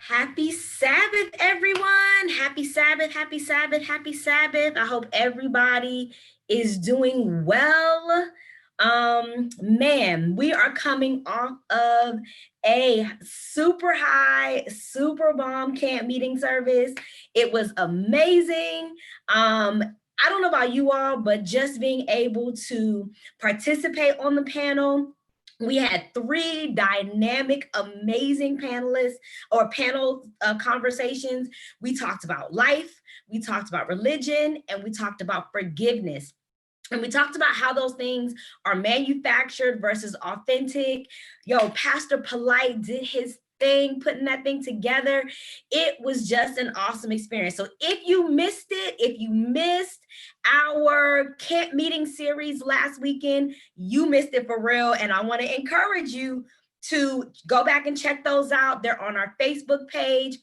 Happy Sabbath, everyone. Happy Sabbath, happy Sabbath, happy Sabbath. I hope everybody is doing well. Man, we are coming off of a super high, super bomb camp meeting service. It was amazing. I don't know about you all, but just being able to participate on the panel, we had three dynamic, amazing panelists or panel conversations. We talked about life, we talked about religion, and we talked about forgiveness. And we talked about how those things are manufactured versus authentic. Yo, Pastor Polite did his thing, putting that thing together. It was just an awesome experience. So if you missed it, if you missed our camp meeting series last weekend, you missed it for real. And I want to encourage you to go back and check those out. They're on our Facebook page.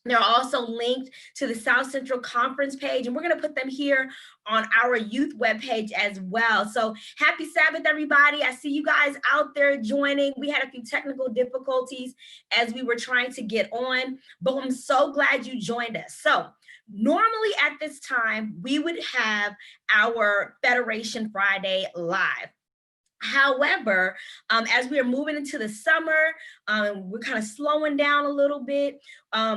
They're also linked to the South Central Conference page, and we're going to put them here on our youth webpage as well. So happy Sabbath, everybody. I see you guys out there joining. We had a few technical difficulties as we were trying to get on, but I'm so glad you joined us. So normally at this time, we would have our Federation Friday live. However, as we are moving into the summer, we're kind of slowing down a little bit.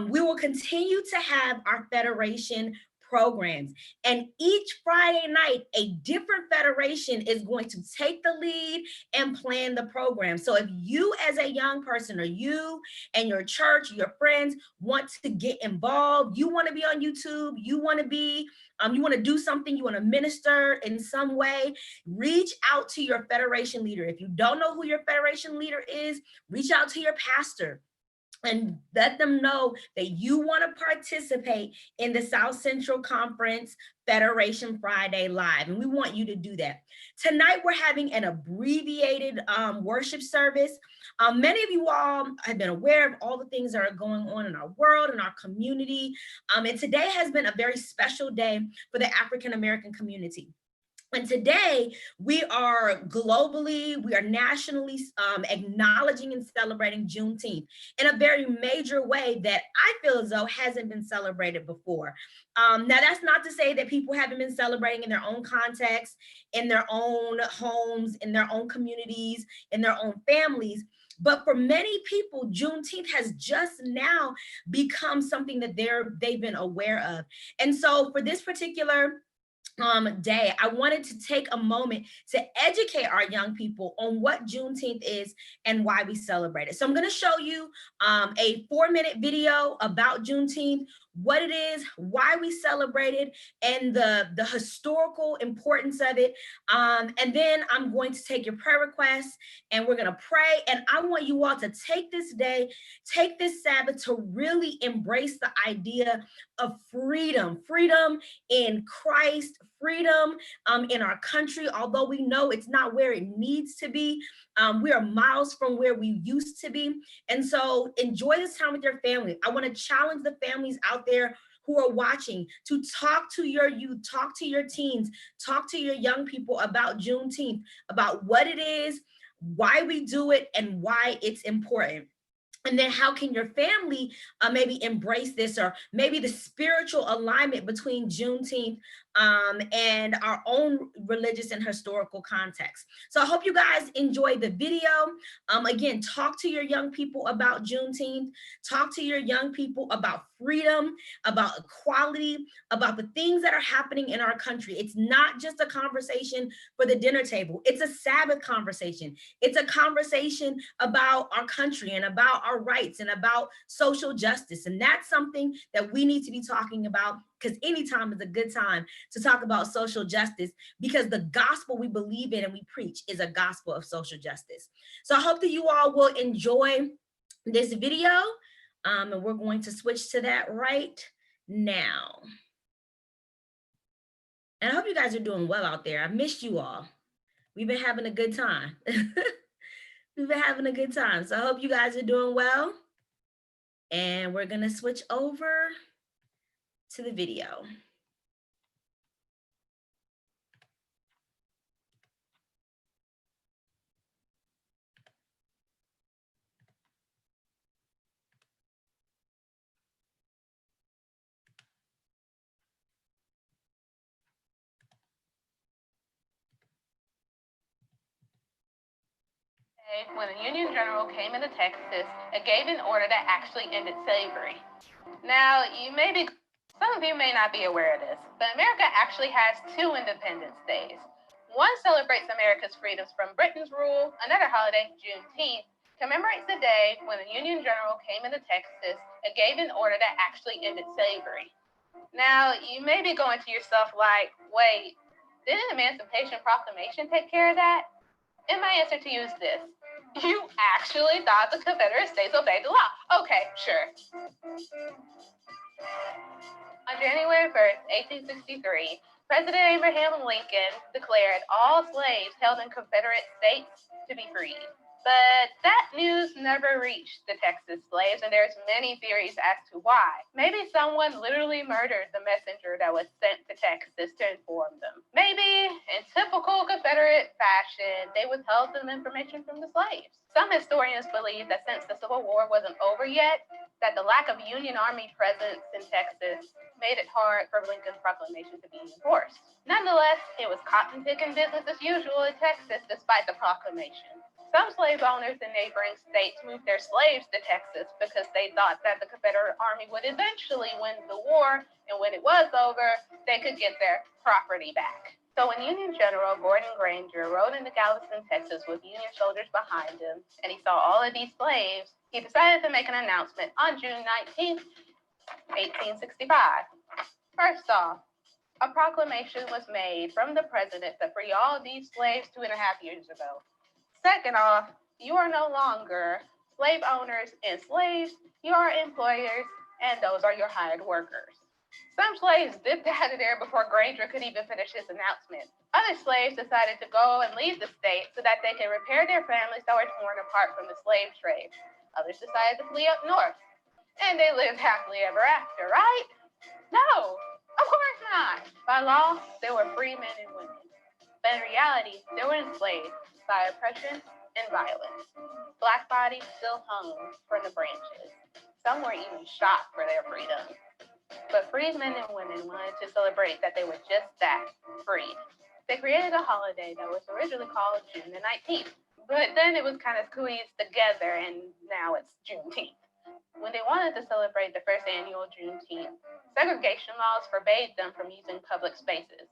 We will continue to have our Federation programs. And each Friday night, a different federation is going to take the lead and plan the program. So if you as a young person or you and your church, your friends want to get involved, you want to be on YouTube, you want to be you want to do something, you want to minister in some way, reach out to your federation leader. If you don't know who your federation leader is, reach out to your pastor and let them know that you want to participate in the South Central Conference Federation Friday Live, and we want you to do that. Tonight, we're having an abbreviated worship service. Many of you all have been aware of all the things that are going on in our world, in our community, and today has been a very special day for the African American community. And today we are globally, we are nationally acknowledging and celebrating Juneteenth in a very major way that I feel as though hasn't been celebrated before. Now, that's not to say that people haven't been celebrating in their own context, in their own homes, in their own communities, in their own families. But for many people, Juneteenth has just now become something that they've been aware of. And so for this particular day, I wanted to take a moment to educate our young people on what Juneteenth is and why we celebrate it. So I'm going to show you a 4-minute video about Juneteenth, what it is, why we celebrate it, and the historical importance of it. And then I'm going to take your prayer requests and we're going to pray. And I want you all to take this day, take this Sabbath to really embrace the idea of freedom in Christ, freedom in our country, although we know it's not where it needs to be. We are miles from where we used to be. And so enjoy this time with your family. I want to challenge the families out there who are watching to talk to your youth, talk to your teens, talk to your young people about Juneteenth, about what it is, why we do it, and why it's important. And then how can your family maybe embrace this, or maybe the spiritual alignment between Juneteenth and our own religious and historical context. So I hope you guys enjoyed the video. Again, talk to your young people about Juneteenth, talk to your young people about freedom, about equality, about the things that are happening in our country. It's not just a conversation for the dinner table. It's a Sabbath conversation. It's a conversation about our country and about our rights and about social justice. And that's something that we need to be talking about, because anytime is a good time to talk about social justice, because the gospel we believe in and we preach is a gospel of social justice. So I hope that you all will enjoy this video. And we're going to switch to that right now. And I hope you guys are doing well out there. I missed you all. We've been having a good time. We've been having a good time. So I hope you guys are doing well. And we're going to switch over to the video. When the Union General came into Texas and gave an order that actually ended slavery. Now, some of you may not be aware of this, but America actually has two Independence Days. One celebrates America's freedoms from Britain's rule. Another holiday, Juneteenth, commemorates the day when the Union General came into Texas and gave an order that actually ended slavery. Now, you may be going to yourself like, wait, didn't the Emancipation Proclamation take care of that? And my answer to you is this. You actually thought the Confederate States obeyed the law. Okay, sure. On January 1st, 1863, President Abraham Lincoln declared all slaves held in Confederate states to be freed. But that news never reached the Texas slaves, and there's many theories as to why. Maybe someone literally murdered the messenger that was sent to Texas to inform them. Maybe, in typical Confederate fashion, they withheld some information from the slaves. Some historians believe that since the Civil War wasn't over yet, that the lack of Union Army presence in Texas made it hard for Lincoln's proclamation to be enforced. Nonetheless, it was cotton-picking business as usual in Texas despite the proclamation. Some slave owners in neighboring states moved their slaves to Texas because they thought that the Confederate Army would eventually win the war, and when it was over, they could get their property back. So when Union General Gordon Granger rode into Galveston, Texas with Union soldiers behind him, and he saw all of these slaves, he decided to make an announcement on June 19th, 1865. First off, a proclamation was made from the president to free all of these slaves 2.5 years ago. Second off, you are no longer slave owners and slaves, you are employers, and those are your hired workers. Some slaves dipped out of there before Granger could even finish his announcement. Other slaves decided to go and leave the state so that they could repair their families that were torn apart from the slave trade. Others decided to flee up north. And they lived happily ever after, right? No, of course not. By law, they were free men and women. But in reality, they were enslaved by oppression and violence. Black bodies still hung from the branches. Some were even shot for their freedom. But freed men and women wanted to celebrate that they were just that, freed. They created a holiday that was originally called June the 19th. But then it was kind of squeezed together, and now it's Juneteenth. When they wanted to celebrate the first annual Juneteenth, segregation laws forbade them from using public spaces.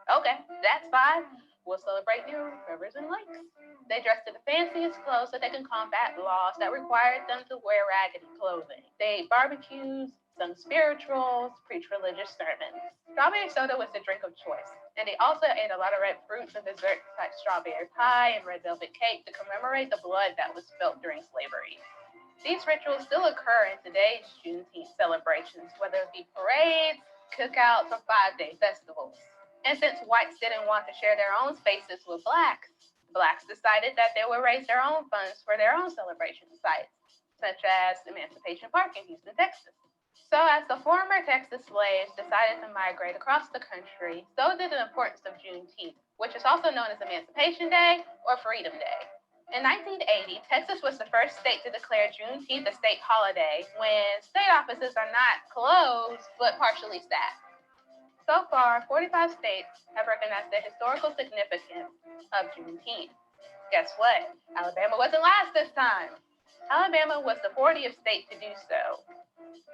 Okay, that's fine. We'll celebrate near rivers and lakes. They dressed in the fanciest clothes so they can combat laws that required them to wear raggedy clothing. They ate barbecues, sung spirituals, preached religious sermons. Strawberry soda was the drink of choice, and they also ate a lot of red fruits and desserts like strawberry pie and red velvet cake to commemorate the blood that was spilt during slavery. These rituals still occur in today's Juneteenth celebrations, whether it be parades, cookouts, or 5-day festivals. And since whites didn't want to share their own spaces with blacks decided that they would raise their own funds for their own celebration sites, such as Emancipation Park in Houston, Texas. So as the former Texas slaves decided to migrate across the country, so did the importance of Juneteenth, which is also known as Emancipation Day or Freedom Day. In 1980, Texas was the first state to declare Juneteenth a state holiday when state offices are not closed but partially staffed. So far, 45 states have recognized the historical significance of Juneteenth. Guess what? Alabama wasn't last this time. Alabama was the 40th state to do so,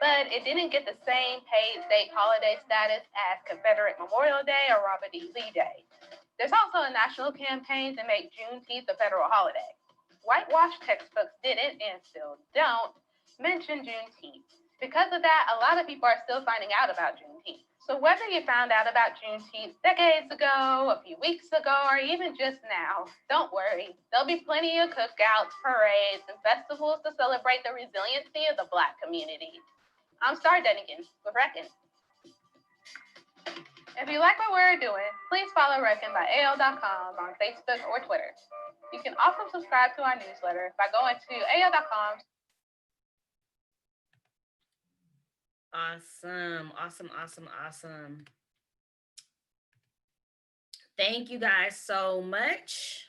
but it didn't get the same paid state holiday status as Confederate Memorial Day or Robert E. Lee Day. There's also a national campaign to make Juneteenth a federal holiday. Whitewashed textbooks didn't, and still don't, mention Juneteenth. Because of that, a lot of people are still finding out about Juneteenth. So whether you found out about Juneteenth decades ago, a few weeks ago, or even just now, don't worry. There'll be plenty of cookouts, parades, and festivals to celebrate the resiliency of the Black community. I'm Star Dunnigan with Reckon. If you like what we're doing, please follow Reckon by AL.com on Facebook or Twitter. You can also subscribe to our newsletter by going to AL.com. Awesome. Thank you guys so much.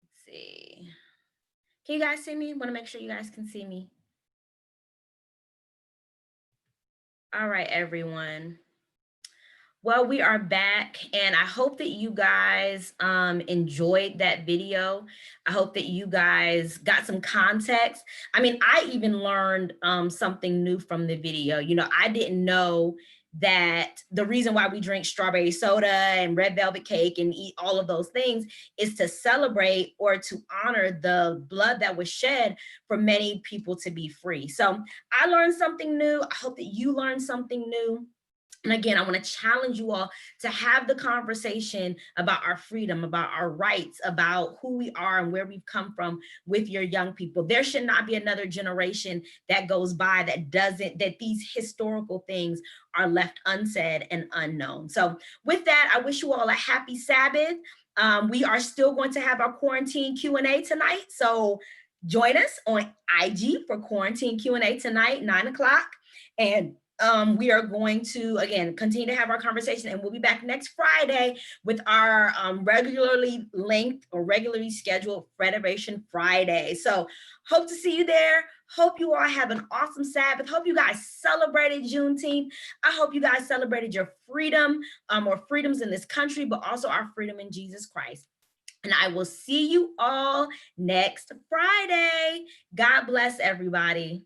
Let's see. Can you guys see me? Want to make sure you guys can see me. All right, everyone. Well, we are back, and I hope that you guys enjoyed that video. I hope that you guys got some context. I mean, I even learned something new from the video. You know, I didn't know that the reason why we drink strawberry soda and red velvet cake and eat all of those things is to celebrate or to honor the blood that was shed for many people to be free. So I learned something new. I hope that you learned something new. And again, I want to challenge you all to have the conversation about our freedom, about our rights, about who we are and where we've come from with your young people. There should not be another generation that goes by that these historical things are left unsaid and unknown. So with that, I wish you all a happy Sabbath. We are still going to have our quarantine Q&A tonight. So join us on IG for quarantine Q&A tonight, 9 o'clock. And we are going to, again, continue to have our conversation, and we'll be back next Friday with our regularly scheduled Federation Friday. So hope to see you there. Hope you all have an awesome Sabbath. Hope you guys celebrated Juneteenth. I hope you guys celebrated your freedom or freedoms in this country, but also our freedom in Jesus Christ. And I will see you all next Friday. God bless everybody.